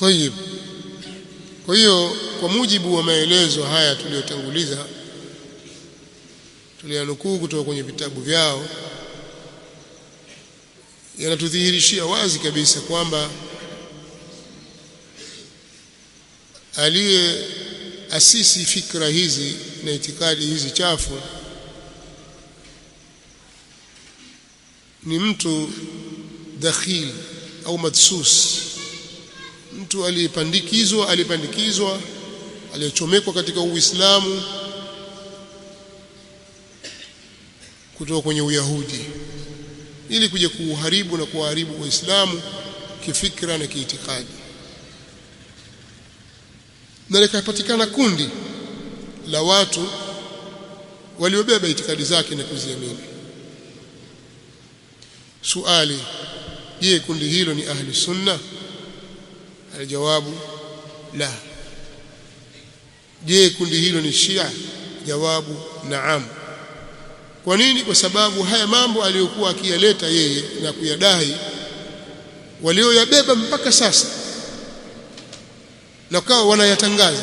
طيب, kwa hiyo kwa mujibu wa maelezo haya tuliyotanguliza, tuliyanukuu kutoka kwenye vitabu vyao, yanatudhihirishia wazi kabisa kwamba aliyeasisi fikra hizi na itikadi hizi chafu ni mtu dakhil au madsus, mtu aliyepandikizwa aliyechomekwa katika Uislamu kutoka kwenye Uyahudi ili kuja kuharibu na kuharibu Uislamu kifikra na kiitikadi. Na likapatikana kundi la watu waliobeba itikadi zake na kuziamini. Suali, je, kundi hilo ni ahli sunna? Aljawabu la. Je, kundi hilo ni Shia? Jawabu naam. Kwa nini? Kwa sababu haya mambo aliyokuwa akiyaleta yeye na kuyadai walioyabeba mpaka sasa na kwa wanayatangaza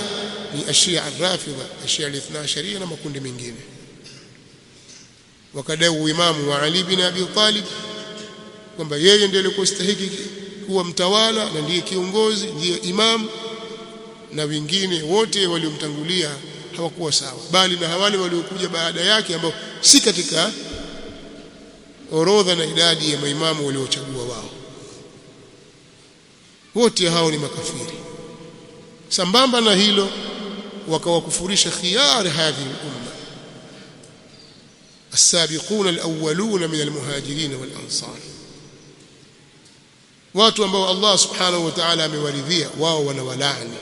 ni Ashia Ar-Rafidha, Ashia Al-Ithna Asharia na makundi mengine. Wakadai uimamu wa Ali bin Abi Talib kwamba yeye ndiye alikuwa stahiki kuwa mtawala na ndiye kiongozi, ndiye imam, na wengine wote waliomtangulia hawakuwa sawa, bali na wale waliokuja baada yake ambao si katika orodha na idadi ya maimamu waliochagua wao, wote hao ni makafiri. Sambamba na hilo wakawakufurisha khiyar hadhihi al-umma as-sabiqun al-awwalun min al-muhajirin wal-ansar, watu ambao Allah subhanahu wa ta'ala amewaridhia, wao wanawalaani.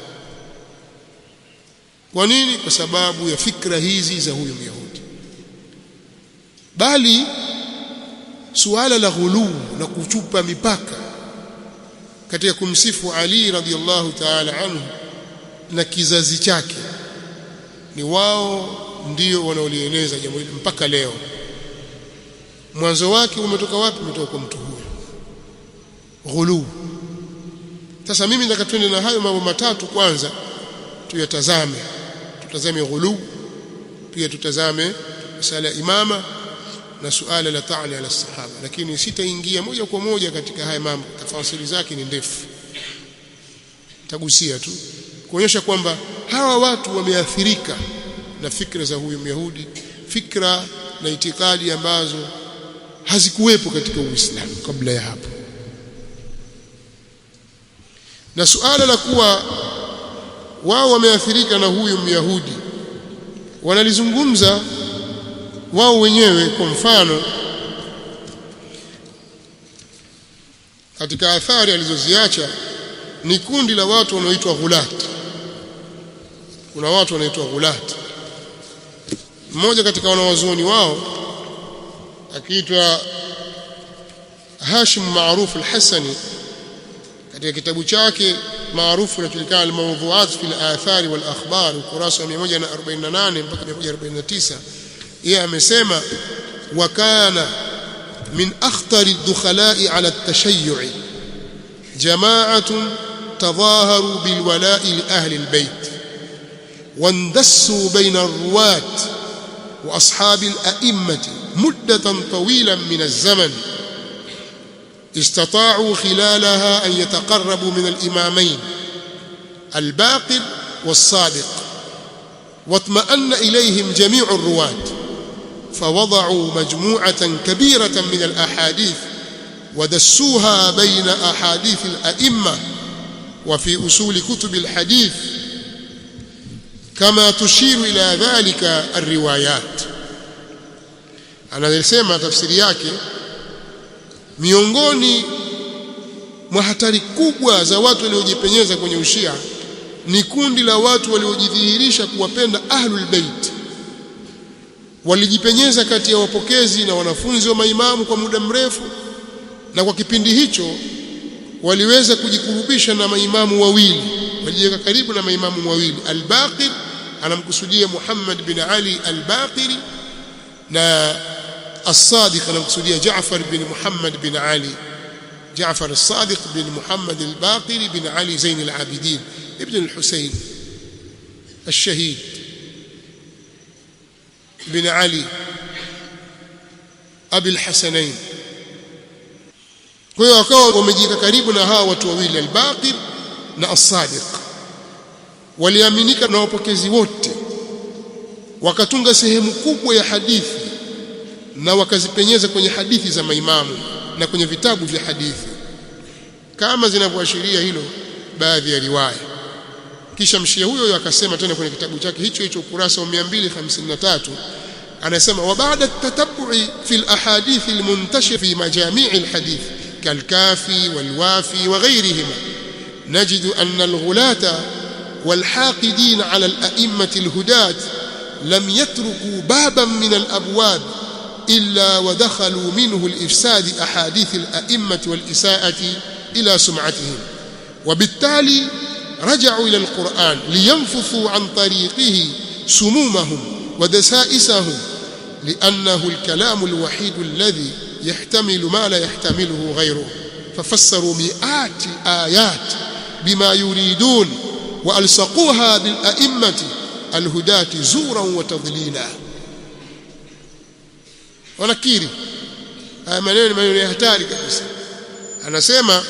Kwa nini? Kwa sababu ya fikra hizi za huyo Myahudi. Bali suala la ghuluu na kuchupa mipaka katika kumsifu Ali radhiyallahu ta'ala anhu na kizazi chake ni wao ndio wanaolieneza jambo hili mpaka leo. Mwanzo wake umetoka wapi? Umetoka kwa mtu huyo, ghuluu. Sasa mimi nataka twende na hayo mambo matatu. Kwanza tutazame ghuluu, pia tutazame masala imama na suala la ta'ali ala sahaba, lakini sitaingia moja kwa moja katika haya mambo, tafasiri zake ni ndefu. Tagusia tu kuonyesha kwamba hawa watu wameathirika na fikra za huyo Myahudi, fikra na itikadi ambazo hazikuwepo katika Uislamu kabla ya hapo. Na suala la kuwa wao wameathirika na huyu Myahudi wanalizungumza wao wenyewe. Kwa mfano, katika athari alizoziacha ni kundi la watu wanaoitwa ghulat. Kuna watu wanaitwa ghulat. Mmoja katika wanawazuoni wao akiitwa Hashim Ma'ruf al-Hasani, katika kitabu chake maarufu kinachojulikana al-Mawdhu'at fi al-Athar wal Akhbar, ukurasa 148 mpaka 149, yeye amesema wa kana min akhtari ad-dukhala'i 'ala at-tashayyu' jama'atun tadhaharu bil wala'i li ahli al-bayt wandassu bayna ar-ruwat wa ashabi al-a'immati muddatan tawilan min az-zaman استطاعوا خلالها أن يتقربوا من الإمامين الباقر والصادق واطمأن إليهم جميع الرواة فوضعوا مجموعة كبيرة من الأحاديث ودسوها بين أحاديث الأئمة وفي أصول كتب الحديث كما تشير إلى ذلك الروايات. أنا نسمع تفسير yake, miongoni mwa hatari kubwa za watu waliojipenyeza kwenye ushia ni kundi la watu waliojidhihirisha kuwapenda ahlul bait. Walijipenyeza kati ya wapokezi na wanafunzi wa maimamu kwa muda mrefu, na kwa kipindi hicho waliweza kujikurubisha na maimamu wawili, walijiweka karibu na maimamu wawili. Al-Baqir, anamkusudia Muhammad bin Ali al-Baqiri, na As-Sadiq anamkusudia Jaafar bin Muhammad bin Ali جعفر الصادق بن محمد الباقر بن علي زين العابدين ابن الحسين الشهيد بن علي أبي الحسنين. kwa hiyo wakawa wamejika karibu na hawa watu wawili al-Baqir na as-Sadiq, waliaminika na wapokezi wote, wakatunga sehemu kubwa ya hadithi na wakazipenyeza kwenye hadithi za maimamu na kwenye vitabu vya hadithi kama zinavyoashiria hilo baadhi ya riwaya. Kisha mshia huyo akasema tena kwenye kitabu chake hicho hicho ukurasa wa 253 anasema wa baada at-tatabbu'i fi al-ahadith al-muntashir fi majami' al-hadith كالكافي والوافي وغيرهما نجد أن الغلاة والحاقدين على الأئمة الهداة لم يتركوا بابا من الأبواب إلا ودخلوا منه الإفساد أحاديث الأئمة والإساءة إلى سمعتهم، وبالتالي رجعوا إلى القرآن لينفثوا عن طريقه سمومهم ودسائسهم، لأنه الكلام الوحيد الذي يحتمل ما لا يحتمله غيره، ففسروا مئات الآيات بما يريدون وألصقوها بالأئمة الهداة زورا وتضليلا. ونكيري maneno ya hatari kabisa. Anasema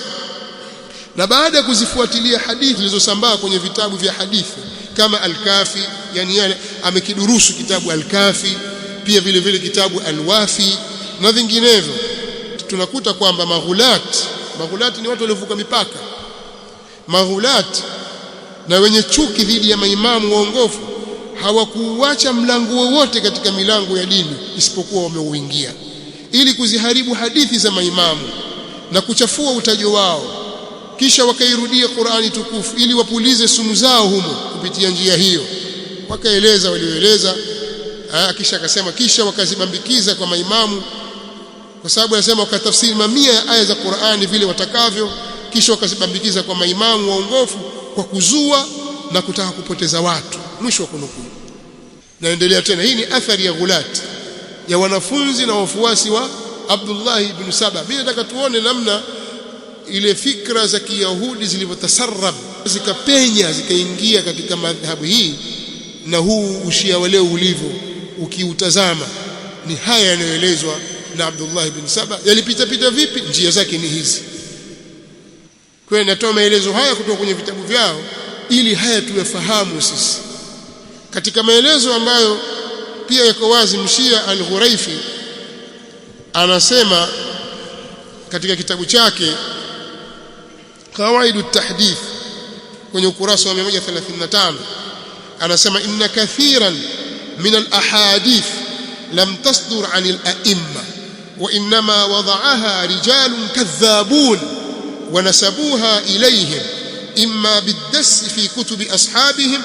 na baada ya kuzifuatilia hadithi zilizosambaa kwenye vitabu vya hadithi kama al-Kafi, yani yale amekidurusu kitabu al-Kafi, pia vile vile kitabu al-Wafi na vinginevyo, tunakuta kwamba maghulat ni watu waliovuka mipaka. Maghulat na wenye chuki dhidi ya maimamu waongofu hawakuacha mlango wowote katika milango ya dini isipokuwa wameuingia ili kuziharibu hadithi za maimamu na kuchafua utajo wao, kisha wakairudia Qur'ani tukufu ili wapulize sumu zao humo kupitia njia hiyo. Wakaeleza walioeleza, kisha akasema kisha wakazibambikiza kwa maimamu, kwa sababu anasema wakatafsiri mamia ya aya za Qur'ani vile watakavyo, kisha wakazibambikiza kwa maimamu waongofu kwa kuzua na kutaka kupoteza watu. Mwisho wa kunukuu. Naendelea tena, hii ni athari ya ghulat ya wanafunzi na wafuasi wa Abdullah ibn Saba. Bila nataka tuone namna ile fikra za Kiyahudi zilivyotasarrab, zikapenya zikaingia katika madhhabu hii, na huu ushia wa leo ulivyo ukiutazama ni haya yanayoelezwa na Abdullah ibn Saba. Yalipita vipi? Njia zake ni hizi. Kwa hiyo natoa maelezo haya kutoka kwenye vitabu vyao ili haya tuyafahamu sisi. Katika maelezo ambayo pia yako wazi, Mshia al-Ghuraifi anasema katika kitabu chake Qawaidu at-Tahdith kwenye ukurasa wa 135 anasema inna kathiran min al-ahadith lam tasdur 'an al-a'imma wa inma wada'aha rijalun kadhabun wa nasabuha ilayhim imma bid-dass fi kutubi ashabihim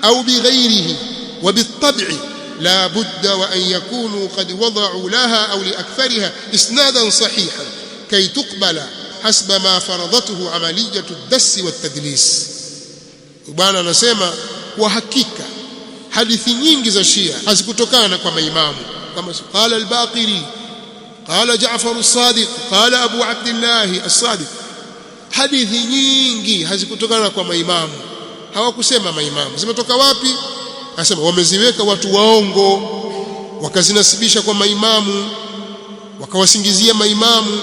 aw bighayrihi wa bit-tab'i لا بد وأن يكونوا قد وضعوا لها أو لأكثرها إسنادا صحيحا كي تقبل حسب ما فرضته عملية الدس والتدليس. Bwana anasema kwa hakika hadithi nyingi za Shia hazikutokana kwa maimamu kama qala al-Baqiri, qala Ja'far as-Sadiq, qala Abu Abdullah as-Sadiq. Hadithi nyingi hazikutokana kwa maimamu. Hawakusema maimamu. Zimetoka wapi? Anasema wameziweka watu waongo, wakazinasibisha kwa maimamu, wakawasingizia maimamu,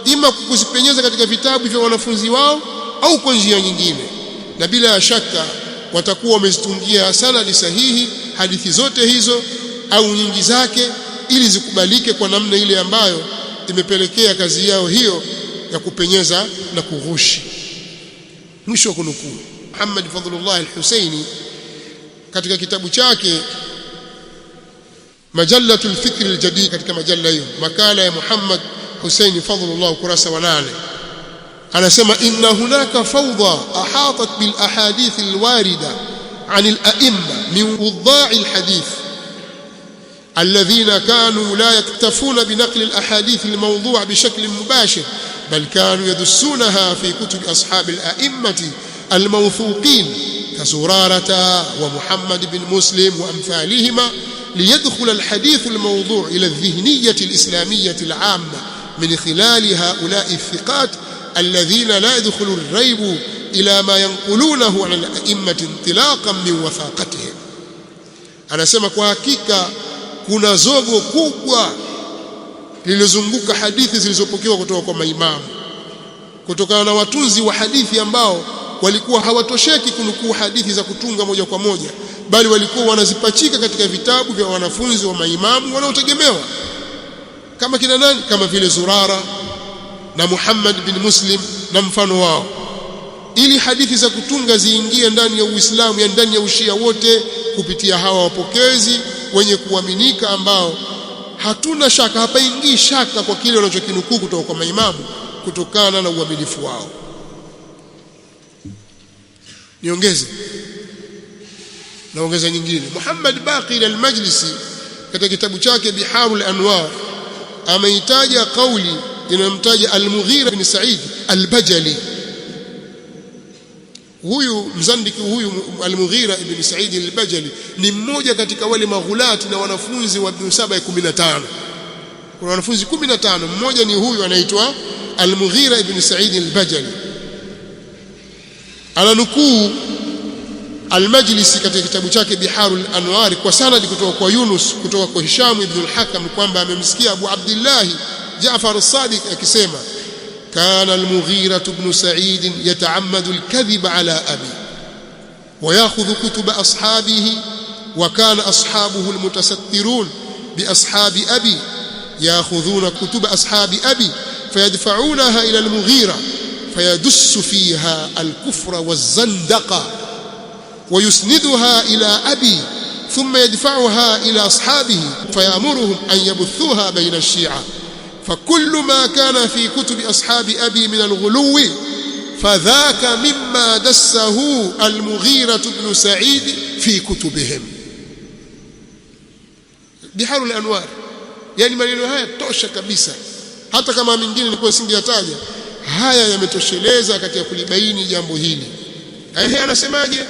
ima kuzipenyeza katika vitabu vya wanafunzi wao au kwa njia nyingine, na bila shaka watakuwa wamezitungia sanadi sahihi hadithi zote hizo au nyingi zake ili zikubalike kwa namna ile ambayo imepelekea kazi yao hiyo ya kupenyeza na kughushi. Mwisho wa kunukuu. Muhammad Fadhlullah al-Husaini katika kitabu chake Majallatul Fikr al-Jadid, katika majalla hiyo makala ya Muhammad Husaini Fadhlullah ukurasa wa 8 anasema inna hunaka fawda ahatat bil ahadith al-warida an al-a'imma min wudda'i al-hadith alladhina kanu la yaktafuna bi naql al-ahadith al-mawdu'a bi shakl mubashir bal kanu yadussunaha fi kutub ashab al-a'immati al-mawthuqin كزرارة ومحمد بن مسلم وأمثالهما ليدخل الحديث الموضوع إلى الذهنية الإسلامية العامة من خلال هؤلاء الثقات alladhina la yadkhulu ar-raybu ila ma yanqulunahu 'an al-a'immati intilaqan min wathaqatihim. Anasema kwa hakika kuna zogo kubwa lililozunguka hadithi zilizopokewa kutoka kwa maimamu, kutokana na watunzi wa hadithi ambao walikuwa hawatosheki kunukuu hadithi za kutunga moja kwa moja, bali walikuwa wanazipachika katika vitabu vya wanafunzi wa maimamu wanaotegemewa, kama kina nani? Kama vile Zurara na Muhammad bin Muslim na mfano wao, ili hadithi za kutunga ziingie ndani ya Uislamu, ya ndani ya Ushia wote, kupitia hawa wapokezi wenye kuaminika ambao hatuna shaka, hapaingii shaka kwa kile wanachokinukuu kutoka kwa maimamu kutokana na uaminifu wao. Naongeza nyingine. Muhammad Baqir al-Majlisi katika kitabu chake Biharul Anwar ameitaja kauli inayomtaja Al-Mughira bin Sa'id al-Bajali. Huyu mzandiki huyu Al-Mughira ibn Sa'id al-Bajali ni mmoja katika wale maghulati na wanafunzi wa Ibn Saba 15. Kuna wanafunzi 15, mmoja ni huyu anaitwa Al-Mughira ibn Sa'id al-Bajali. Ananukuu Al-Majlisi katika kitabu chake Biharul Anwar kwa sanadi kutoka kwa Yunus kutoka kwa Hisham ibn al-Hakam kwamba amemsikia Abu Abdullah Ja'far as-Sadiq akisema كان المغيرة بن سعيد يتعمد الكذب على أبي ويأخذ كتب أصحابه، وكان أصحابه المتسترون بأصحاب أبي يأخذون كتب أصحاب أبي فيدفعونها إلى المغيرة فيدس فيها الكفر والزندقة ويسندها إلى أبي ثم يدفعها إلى أصحابه فيأمرهم أن يبثوها بين الشيعة، فكل ما كان في كتب أصحاب أبي من الغلو فذاك مما دسه المغيرة بن سعيد في كتبهم. بحار الأنوار. يعني maneno haya tosha kabisa, hata kama mingine nilikuwa singeyataja, haya yametosheleza katika kulibaini jambo hili. Anasemaje?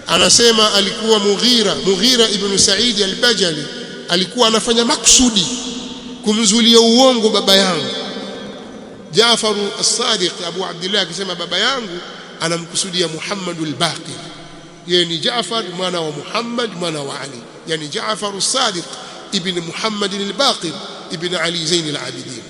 Anasema alikuwa Mughira ibn Sa'id al-Bajali alikuwa anafanya maksudi kumzulia uongo baba yangu Ja'far as-Sadiq. Abu Abdullah akisema baba yangu anamkusudia Muhammad al-Baqir, yeye ni Ja'far mwana wa Muhammad mwana wa Ali, yani Ja'far as-Sadiq ibn Muhammad al-Baqir ibn Ali Zain al-Abidin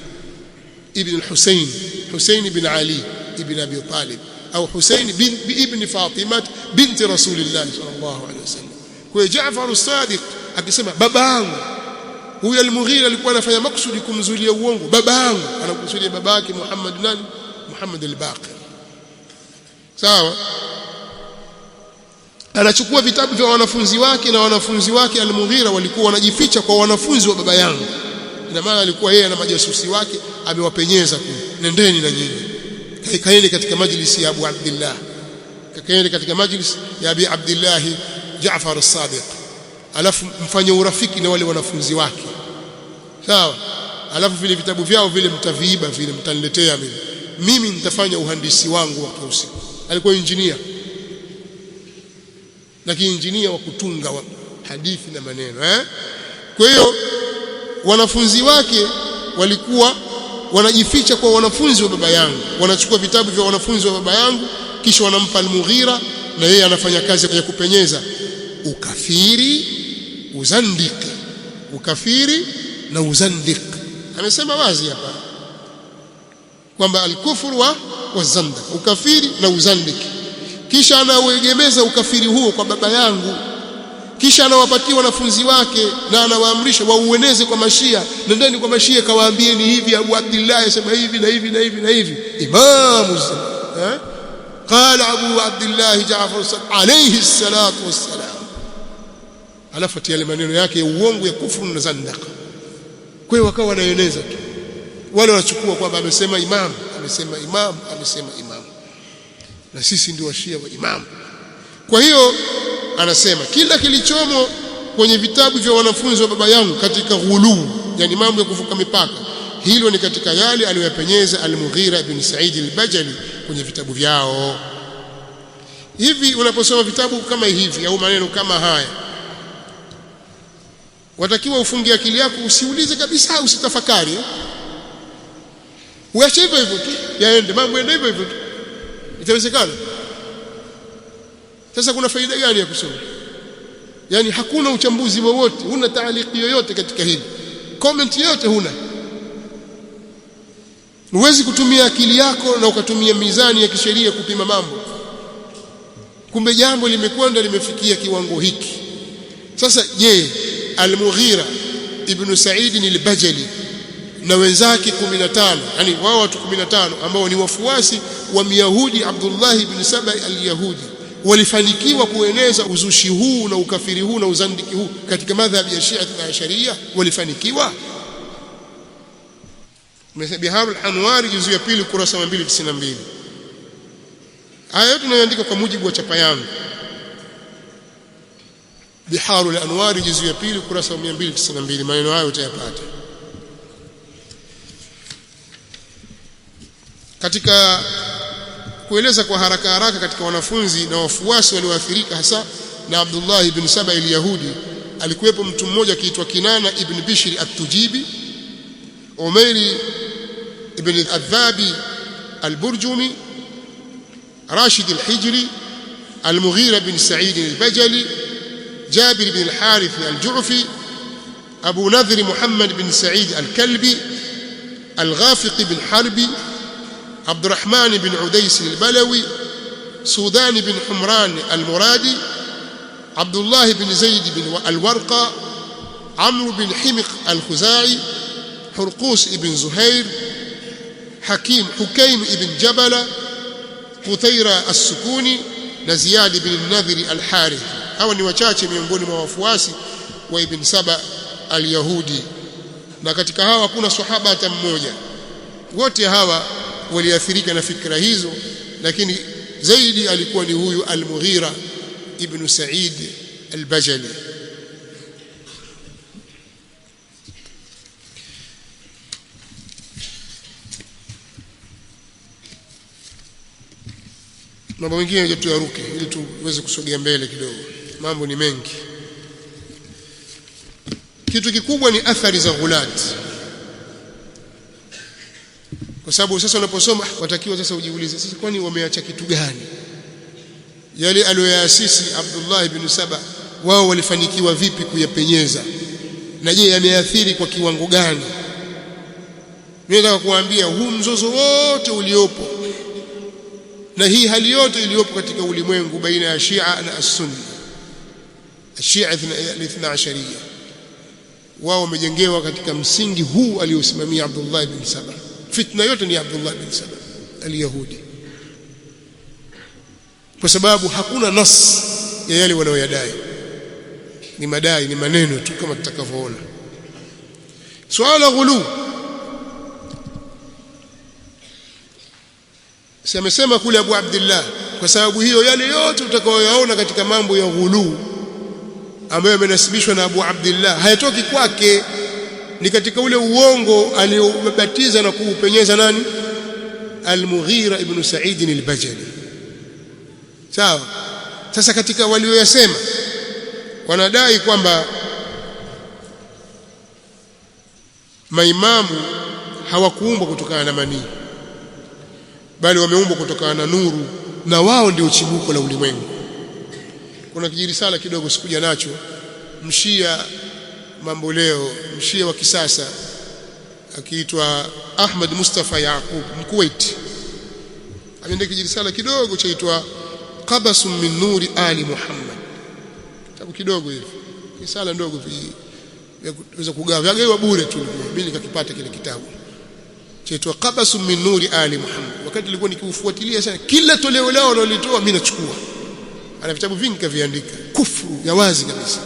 ibn al-Husayn, Husayn ibn Ali ibn Abi Talib au Husayn ibn Fatima binti Rasulillah sallallahu alayhi wasallam. Kwa Ja'far as-Sadiq akisema baba yangu, huyu Al-Mughira alikuwa anafanya maksudi kumzulia uongo baba yangu, anakusudia babake Muhammad nani? Muhammad al-Baqir. Sawa. Anachukua vitabu vya wanafunzi wake, na wanafunzi wake Al-Mughira walikuwa wanajificha kwa wanafunzi wa baba yangu. Ina maana alikuwa yeye na majasusi wake amewapenyeza kule, nendeni na nyinyi, kaeni katika majlisi ya Abu Abdullah, kaeni katika majlisi ya Abi Abdullah Ja'far as-Sadiq, alafu mfanye urafiki na wale wanafunzi wake. Sawa. Alafu vile vitabu vyao vile mtaviiba, vile mtaniletea mimi nitafanya uhandisi wangu wa usiku. Alikuwa engineer, lakini engineer wa kutunga wa hadithi na maneno. Kwa hiyo wanafunzi wake walikuwa wanajificha kwa wanafunzi wa baba yangu, wanachukua vitabu vya wanafunzi wa baba yangu kisha wanampa Al-Mughira, na yeye anafanya kazi ya kupenyeza ukafiri, uzandiki, ukafiri na uzandik. Amesema wazi hapa kwamba al-kufru wa zanda, ukafiri na uzandiki. Kisha anauegemeza ukafiri huo kwa baba yangu, kisha anawapatia wanafunzi wake na anawaamrisha waueneze kwa Mashia. Nendeni kwa Mashia kawaambieni hivi, Abu Abdullah yasema hivi na hivi na hivi na hivi. Imamu qala Abu Abdullah Ja'far alayhi salatu wassalam, alafu tia maneno yake ya uongo ya kufuru na zandaka. Kwa hiyo wakawa wanaeneza tu, wale wanachukua kwamba amesema imam, amesema imam, amesema imam, na sisi ndio washia wa imam. Kwa hiyo anasema kila kilichomo kwenye vitabu vya wanafunzi wa baba yangu katika ghuluu, yani mambo ya kuvuka mipaka, hilo ni katika yale aliyoyapenyeza Al-Mughira ibn Sa'id al-Bajali kwenye vitabu vyao. Hivi unaposoma vitabu kama hivi au maneno kama haya, watakiwa ufungie akili yako, usiulize kabisa, usitafakari. uache hivyo hivyo tu yaende mambo yaende hivyo hivyo tu, itawezekana? Sasa kuna faida gani ya kusoma? Yani hakuna uchambuzi wowote, huna taaliki yoyote katika hili, comment yoyote huna. Huwezi kutumia akili yako na ukatumia mizani ya kisheria kupima mambo. Kumbe jambo limekwenda limefikia kiwango hiki. Sasa je, Al-Mughira ibn Sa'id al-Bajali na wenzake 15, yani wao watu 15 ambao ni wafuasi wa Myahudi Abdullah ibn Saba al-Yahudi, walifanikiwa kueneza uzushi huu na ukafiri huu na uzandiki huu katika madhhabi ya Shia na Sharia? Walifanikiwa? Bihar al-Anwar juzu ya pili kurasa 292. Haya yote tunayoandika kwa mujibu wa chapa yangu, Bihar al-Anwar juzu ya pili kurasa 292. Maneno hayo utayapata katika kueleza kwa haraka haraka. Katika wanafunzi na wafuasi walioathirika hasa na Abdullah ibn Saba al-Yahudi, alikuwepo mtu mmoja akiitwa Kinana ibn Bishr at-Tujibi, Umairi ibn al-Adhabi al-Burjumi, Rashid al-Hijri, Al-Mughira bin Sa'id al-Bajali, Jabir ibn al-Harith al-Ju'fi, Abu Nadhr Muhammad bin Sa'id al-Kalbi, Al-Ghafiq bin Harbi, عبد الرحمن بن عديس البلوي، سودان بن حمران المرادي، عبد الله بن زيد بن الورقة، عمرو بن حمق الخزاعي، حرقوس بن زهير، حكيم بن جبل، قتيرة السكوني na Ziyad bin al-Nadhiri al-Harith. Hawa ni wachache miongoni mwa wafuasi wa Ibn Saba al-Yahudi, na katika hawa hakuna sahaba hata mmoja. Wote hawa waliathirika na fikra hizo, lakini zaidi alikuwa ni huyu Al-Mughira ibn Sa'id al-Bajali. Mambo mengine tuyaruke ili tuweze kusogea mbele kidogo, mambo ni mengi. Kitu kikubwa ni athari za ghulat, kwa sababu sasa unaposoma watakiwa sasa ujiulize, sasa kwani wameacha kitu gani? Yale aliyoyaasisi Abdullah ibn Saba, wao walifanikiwa vipi kuyapenyeza, na je yameathiri kwa kiwango gani? Mimi nataka kuambia huu mzozo wote uliopo na hii hali yote iliyopo katika ulimwengu baina ya Shia na As-Sunni, Shia al-Ithna Ashariya, wao wamejengewa katika msingi huu aliosimamia Abdullah ibn Saba. Fitna yote ni Abdullah ibn Saba al-Yahudi, kwa sababu hakuna nas ya yale wanaoyadai, ni madai, ni maneno tu kama tutakavyoona. Swala ghulu, amesema kule Abu Abdullah, kwa sababu hiyo yale yote utakayoyaona katika mambo ya ghulu ambayo yamenasibishwa na Abu Abdullah hayatoki kwake, ni katika ule uongo aliobatiza na kuupenyeza nani? Al-Mughira ibn Sa'id al-Bajali. Sawa. Sasa katika walioyasema wanadai kwamba maimamu hawakuumbwa kutokana na manii, bali wameumbwa kutokana na nuru, na wao ndio chimbuko la ulimwengu. Kuna kijirisala kidogo sikuja nacho, mshia mambo leo, mshia wa kisasa akiitwa Ahmad Mustafa Yaqub Mkuwaiti, ameandika kijirisala kidogo chaitwa Qabasun min Nuri Ali Muhammad. Kitabu kidogo hivi, risala ndogo viweza kugawa bure tu, mimi nikakipata kile kitabu chaitwa Qabasun min Nuri Ali Muhammad. Wakati nilikuwa nikiufuatilia sana kila toleo lao walitoa, mimi nachukua. Ana vitabu vingi kaviandika, kufuru ya wazi kabisa.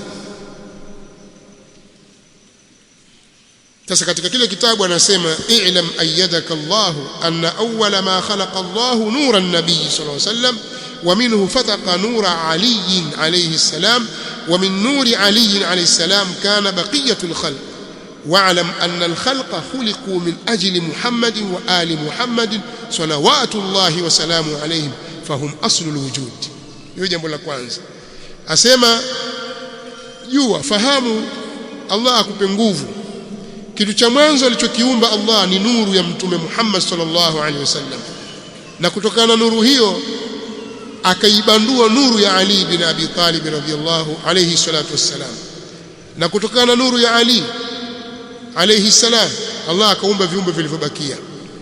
Sasa katika kile kitabu anasema, i'lam ayyadaka Allah anna awwala ma khalaqa Allah nura an-nabiy sallallahu alayhi wasallam wa minhu fataqa nura Ali alayhi salam wa min nuri Ali alayhi salam kana baqiyatul khalq wa'lam anna al-khalqa khuliqu min ajli Muhammadin wa ali Muhammadin salawatullahi wa salamu alayhim fahum aslul wujud. Hiyo jambo la kwanza. Asema jua, fahamu, Allah akupe nguvu, kitu cha mwanzo alichokiumba Allah ni nuru ya mtume Muhammad sallallahu alaihi wasallam, na kutokana na nuru hiyo akaibandua nuru ya Ali bin Abi Talib radhiyallahu alayhi salatu wassalam, na kutokana na nuru ya Ali alayhi salam Allah akaumba viumbe vilivyobakia.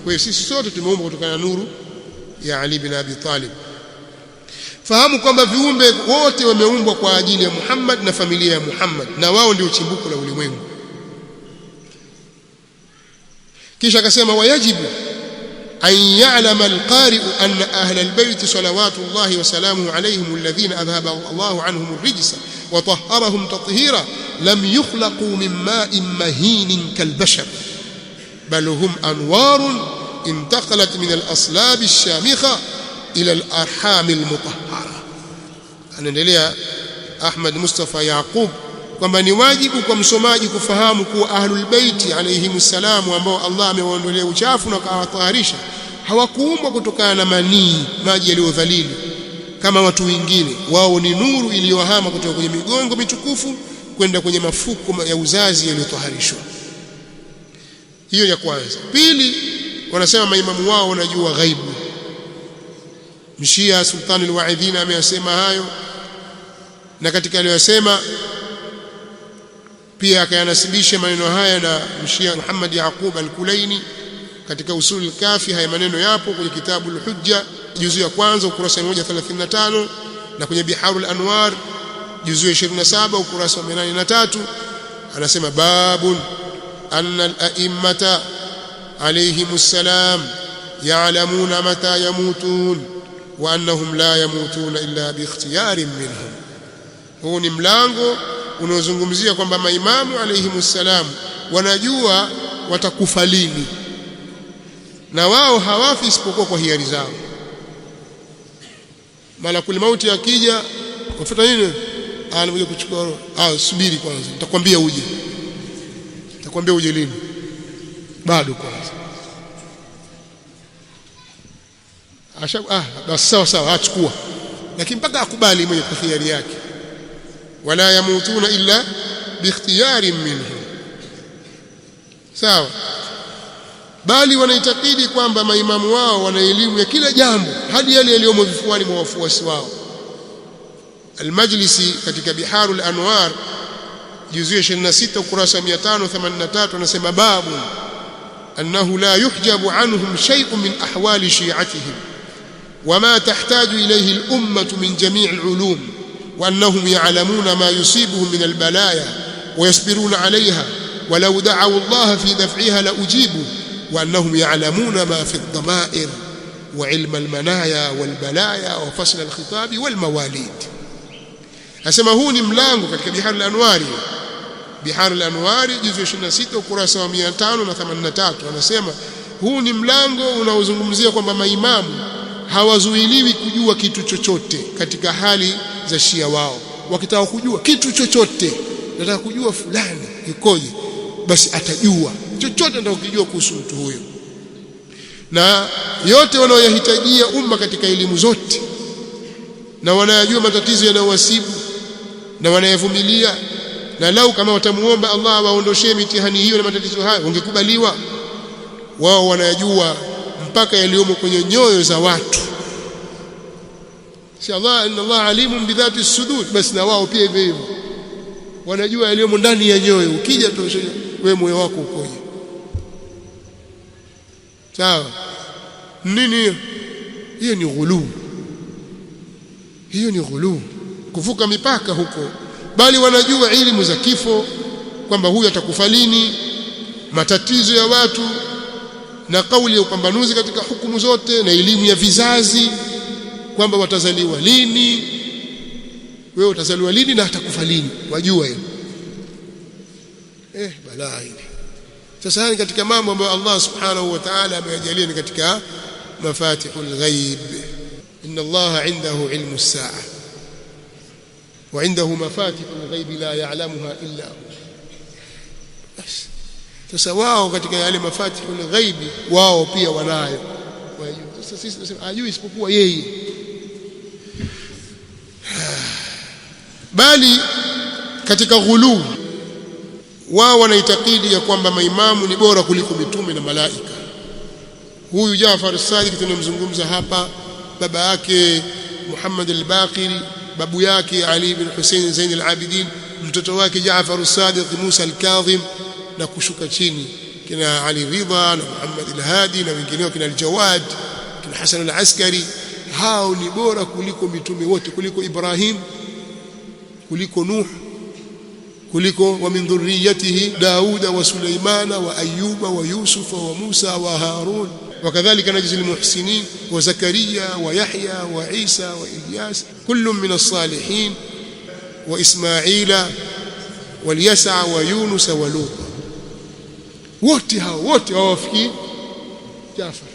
Kwa hiyo sisi sote tumeumbwa kutokana na nuru ya Ali bin Abi Talib. Fahamu kwamba viumbe wote wameumbwa kwa ajili ya Muhammad na familia ya Muhammad, na wao ndio chimbuko la ulimwengu. Kisha akasema wayajibu an ya'lama al-qari'u anna ahla al-bayt salawatullahi wa salamuhu alayhim alladhina adhhaba Allahu anhum ar-rijsa wa tahharahum tathhira lam yukhlaqu min ma'in mahinin kal-bashar bal hum anwarun intaqalat min al-aslab ash-shamikha ila al-arham al-mutahhara. Anaendelea Ahmad Mustafa Yaqub kwamba ni wajibu kwa msomaji kufahamu kuwa ahlul baiti alayhimus salam ambao Allah amewaondolea uchafu na akawataharisha hawakuumbwa kutokana na manii, maji yaliyodhalili kama watu wengine. Wao ni nuru iliyohama kutoka kwenye migongo mitukufu kwenda kwenye mafuko ya uzazi yaliyotaharishwa. Hiyo ya kwanza. Pili, wanasema maimamu wao wanajua ghaibu. Mshia Sultan al-Wa'idhin ameyasema hayo, na katika aliyosema pia akayanasibisha maneno haya na Mshia Muhammad Yaqub al-Kulaini katika Usul al-Kafi. Haya maneno yapo kwenye kitabu al-Hujja juzu ya kwanza ukurasa 135, na kwenye Biharul Anwar juzu ya 27 ukurasa wa 83. Anasema babun anna al-a'immata alayhimus salam ya'lamuna mata yamutun wa annahum la yamutuna illa bi ikhtiyarin minhum. Huu ni mlango unaozungumzia kwamba maimamu alayhimus salam wanajua watakufa lini, na wao hawafi isipokuwa kwa hiari zao. Malakul mauti akija, wafuata nini? Anakuja kuchukua roho. Subiri kwanza, nitakwambia uje. Nitakwambia uje lini? Bado kwanza. Basi sawa achukua. Lakini mpaka akubali mwenye kwa hiari yake. Wala yamutuna illa biikhtiyarin minhu. Sawa. Bali wanaitakidi kwamba maimamu wao wana elimu ya kila jambo, hadi yale yaliyomo vifuani mwa wafuasi wao. Al-Majlisi katika Biharul Anwar juzu ya 26 ukurasa 583 anasema babu annahu la yuhjabu anhum shay'un min ahwali shi'atihim wama tahtaju ilayhi al-ummah min jami' al-ulum wa annahum ya'lamuna ma yusibuhum min al-balaya wa yasbiruna 'alayha walau da'u Allah fi daf'iha la ujibu wa annahum ya'lamuna ma fi ad-dama'ir wa 'ilm al-manaya wal-balaya wa fasl al-khitab wal-mawalid. Asema huu ni mlango katika Biharul Anwari, Biharul Anwari juzu 26 ukurasa wa 583. Anasema huu ni mlango unaozungumzia kwamba maimamu hawazuiliwi kujua kitu chochote katika hali za Shia wao. Wakitaka kujua kitu chochote, nataka kujua fulani ikoje, basi atajua chochote atakujua kuhusu mtu huyo, na yote wanayohitajia umma katika elimu zote, na wanayajua matatizo yanayowasibu na wanayavumilia. Na lau kama watamuomba Allah awaondoshee mitihani hiyo na matatizo hayo, wangekubaliwa. Wao wanayajua mpaka yaliomo kwenye nyoyo za watu. Si Allah, inna Allah alimun bidhati sudur, basi na wao pia hivyo hivyo wanajua yaliomo ndani ya nyoyo. Ukija tu wewe moyo wako ukoje? Sawa? Nini hiyo? Hiyo ni ghuluu. Hiyo ni ghuluu, kuvuka mipaka huko. Bali wanajua elimu za kifo, kwamba huyu atakufa lini, matatizo ya watu, na kauli ya upambanuzi katika hukumu zote, na elimu ya vizazi, kwamba watazaliwa lini, wewe utazaliwa lini na atakufa lini, wajua hilo. Balaa hili. Sasa haya katika mambo ambayo Allah subhanahu wa ta'ala ameyajalia ni katika mafatihul ghaib. إن الله عنده علم الساعة وعنده مفاتيح الغيب لا يعلمها إلا هو. بس تسواو katika yale mafatihul ghaib wao pia wanayo. Sasa sisi tunasema hajui isipokuwa yeye. Bali katika ghulu wao wanaitakidi ya kwamba maimamu ni bora kuliko mitume na malaika. Huyu Jaafar as-Sadiq tunamzungumza hapa, baba yake Muhammad al-Baqir, babu yake Ali ibn Hussein Zain al-Abidin, mtoto wake Jaafar as-Sadiq Musa al-Kadhim, na kushuka chini kina Ali Ridha na Muhammad al-Hadi na wengineo, kina al-Jawad, kina Hasan al-Askari. Hao ni bora kuliko mitume wote, kuliko Ibrahim, kuliko Nuh, kuliko wa min dhurriyyatihi Dauda wa Sulaimana wa Ayyuba wa Yusufa wa Musa wa Harun, وكذلك نجزي المحسنين وزكريا ويحيى وعيسى وإلياس كل من الصالحين وإسماعيل واليسع ويونس ولوط. wote hawafikii Jaafar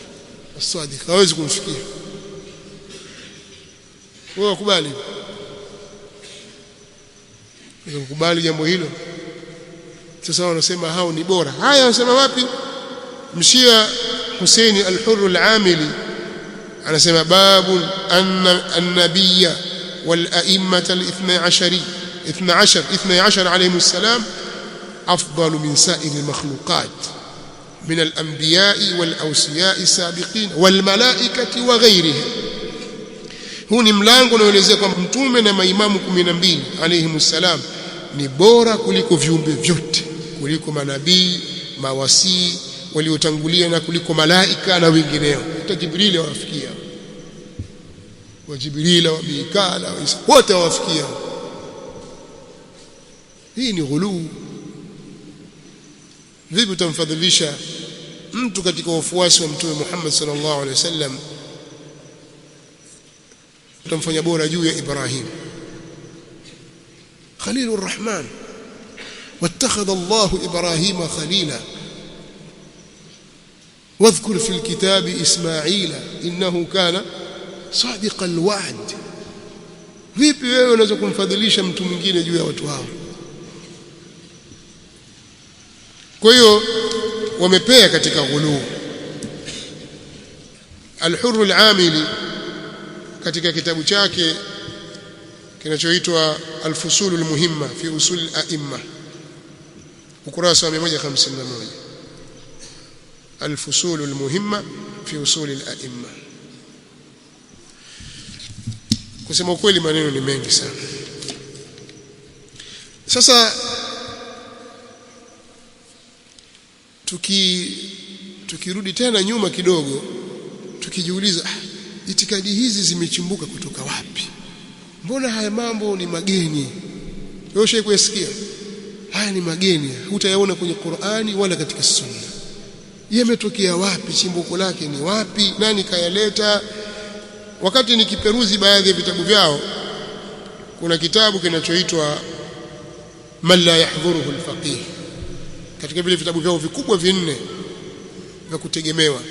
as-Sadiq, hawezi kumfikia. Wewe ukubali? Ukubali jambo hilo? Sasa wanasema hao ni bora. Haya wanasema wapi? Mshia Hussein al-Hurr al-Amili anasema babu anna an-nabiyya wal a'immata al-12 alayhim assalam afdalu min sa'ir al-makhluqat min al-anbiya'i wal-awsiya'i as-sabiqin wal-mala'ikati wa ghayrihim. Huu ni mlango unaoelezea kwamba mtume na maimamu 12 alayhim assalam ni bora kuliko viumbe vyote, kuliko manabii, mawasii waliotangulia, na kuliko malaika na wengineo. Hata Jibril wafikia, wa Jibril wa Mikaela wa Isa wote wafikia. Hii ni ghuluu. Vipi utamfadhilisha mtu katika wafuasi wa Mtume Muhammad sallallahu alaihi wasallam, utamfanya bora juu ya Ibrahim Khalilur Rahman? wattakhadha Allahu Ibrahima khalila واذكر في الكتاب إسماعيل إنه كان صادق الوعد. vipi wewe unaweza kumfadhilisha mtu mwingine juu ya watu hao? Kwa hiyo wamepea katika ghuluu. Al-Hurr al-Amili katika kitabu chake kinachoitwa Al-Fusul al-Muhimma fi Usul al-A'imma, ukurasa wa 151, الفصول المهمة في أصول الأئمة. kusema ukweli maneno ni mengi sana. Sasa tukirudi tena nyuma kidogo, tukijiuliza itikadi hizi zimechimbuka kutoka wapi? Mbona haya mambo ni mageni? Wewe ushaikusikia? Haya ni mageni, hutayaona kwenye Qur'ani wala katika Sunna. Yametokea wapi? Chimbuko lake ni wapi? Nani kayaleta? Wakati nikiperuzi baadhi ya vitabu vyao, kuna kitabu kinachoitwa Man la yahdhuruhu al-faqih, katika vile vitabu vyao vikubwa vinne vya kutegemewa.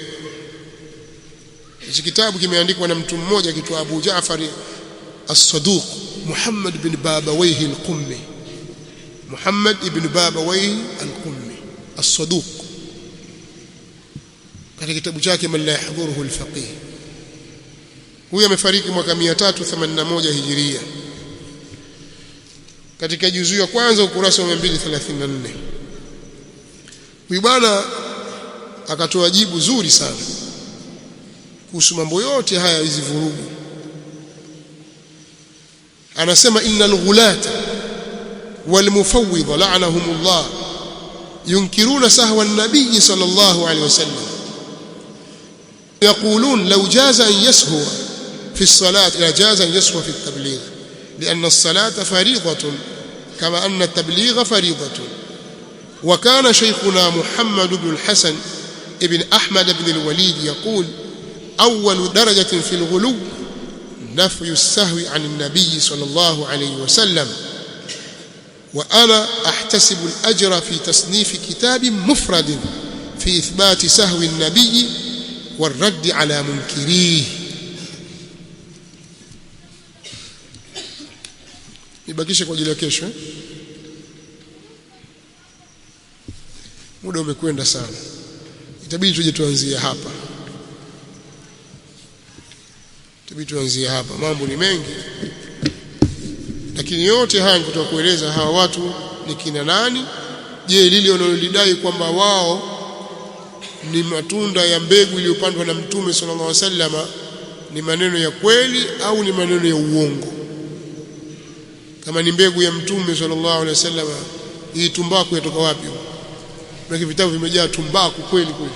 Hichi kitabu kimeandikwa na mtu mmoja akiitwa Abu Jaafar as-Saduq Muhammad ibn Babawayh al-Qummi. Muhammad ibn Babawayh al-Qummi as-Saduq, katika kitabu chake Man la yahdhuruhu al-faqih. Huyu amefariki mwaka 381 Hijiria. Katika juzuu ya kwanza ukurasa wa 234, huyu bwana akatoa jibu zuri sana kuhusu mambo yote haya, hizi vurugu. Anasema innal ghulata wal mufawwidha la'anahumullah yunkiruna sahwa an-nabiy sallallahu alayhi wasallam, يقولون لو جاز أن يسهو في الصلاة لا جاز أن يسهو في التبليغ، لأن الصلاة فريضة كما أن التبليغ فريضة. وكان شيخنا محمد بن الحسن ابن أحمد بن الوليد يقول أول درجة في الغلو نفي السهو عن النبي صلى الله عليه وسلم، وأنا أحتسب الأجر في تصنيف كتاب مفرد في إثبات سهو النبي والرد على منكريه. nibakishe kwa ajili ya kesho. Muda umekwenda sana, itabidi tuje tuanzie hapa. Mambo ni mengi, lakini yote haya nikutoka kueleza hawa watu ni kina nani je lile wanalodai kwamba wao ni matunda ya mbegu iliyopandwa na Mtume sallallahu alaihi wasallam ni maneno ya kweli au ni maneno ya uongo? Kama ni mbegu ya Mtume sallallahu alaihi wasallam, hii tumbaku yatoka wapi? Na vitabu vimejaa tumbaku kweli kweli.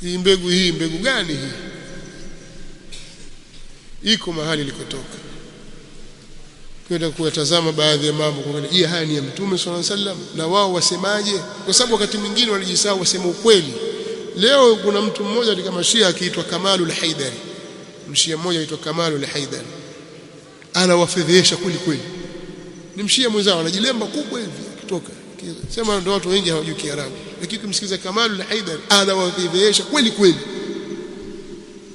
Hii mbegu gani hii? Iko mahali likotoka. Kwenda kuyatazama baadhi ya mambo kwa je, haya ni ya Mtume sallallahu alaihi wasallam na wao wasemaje? Kwa sababu wakati mwingine walijisahau wasema ukweli. Leo kuna mtu mmoja katika mashia akiitwa Kamalul Haidari, mshia mmoja anaitwa Kamalul Haidari, anawafedhesha kweli kweli. Ni mshia mwenzao anajilemba kubwa hivi akitoka sema ndio watu wengi hawajui Kiarabu, lakini kumsikiza Kamalul Haidari anawafedhesha kweli kweli.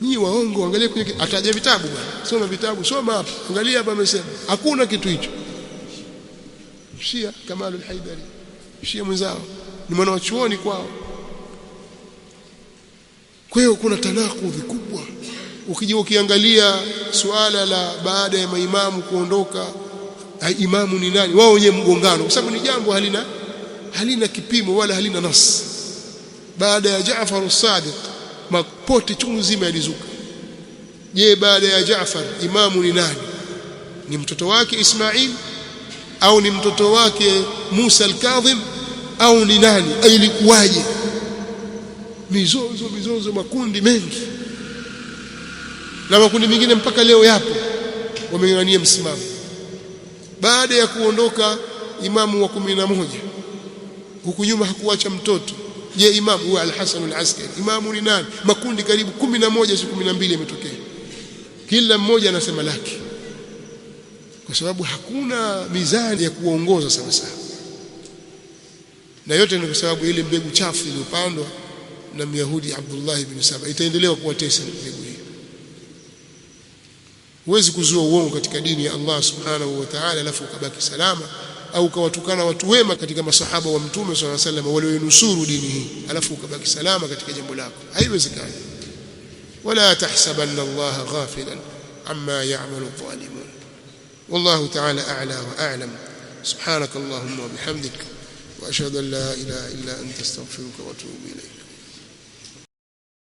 Ni waongo, angalia kwenye ataja vitabu bwana. Soma vitabu, soma hapa. Angalia hapa amesema. Hakuna kitu hicho. Shia Kamalul Haidari. Shia mwenzao. Ni mwana wa chuoni kwao. Kwa hiyo kuna tanakudhi kubwa. Ukija ukiangalia suala la baada ya maimamu kuondoka, imamu ni nani? Wao wenyewe mgongano kwa sababu ni jambo halina kipimo wala halina nas. Baada ya Jaafar as-Sadiq mapote chungu nzima yalizuka. Je, baada ya Jaafar imamu ni nani? Ni mtoto wake Ismail au ni mtoto wake Musa al-Kadhim au ni nani? Ilikuwaje? Mizozo makundi mengi. Na makundi mengine mpaka leo yapo wameng'ania msimamo. Baada ya kuondoka imamu wa 11 huku nyuma hakuacha mtoto. Je, imamu huwa al-Hasan al-Askari imamu ni nani? Makundi karibu 11 si 12 yametokea, kila mmoja anasema laki, kwa sababu hakuna mizani ya kuongoza sawa sawa. Na yote ni kwa sababu ile mbegu chafu iliyopandwa na Myahudi Abdullah ibn Saba itaendelea kuwatesa mbegu hii. Huwezi kuzua uongo katika dini ya Allah subhanahu wa ta'ala alafu ukabaki salama, au kawatukana watu wema katika masahaba wa Mtume sallallahu alaihi wasallam walionusuru dini hii alafu ukabaki salama katika jambo lako. Haiwezekani. Wala tahsabanna Allah ghafilan amma ya'malu adh-dhalimun. Wallahu ta'ala a'la wa a'lam. Subhanakallahumma wa bihamdik wa ashhadu an la ilaha illa anta astaghfiruka wa atubu ilayk.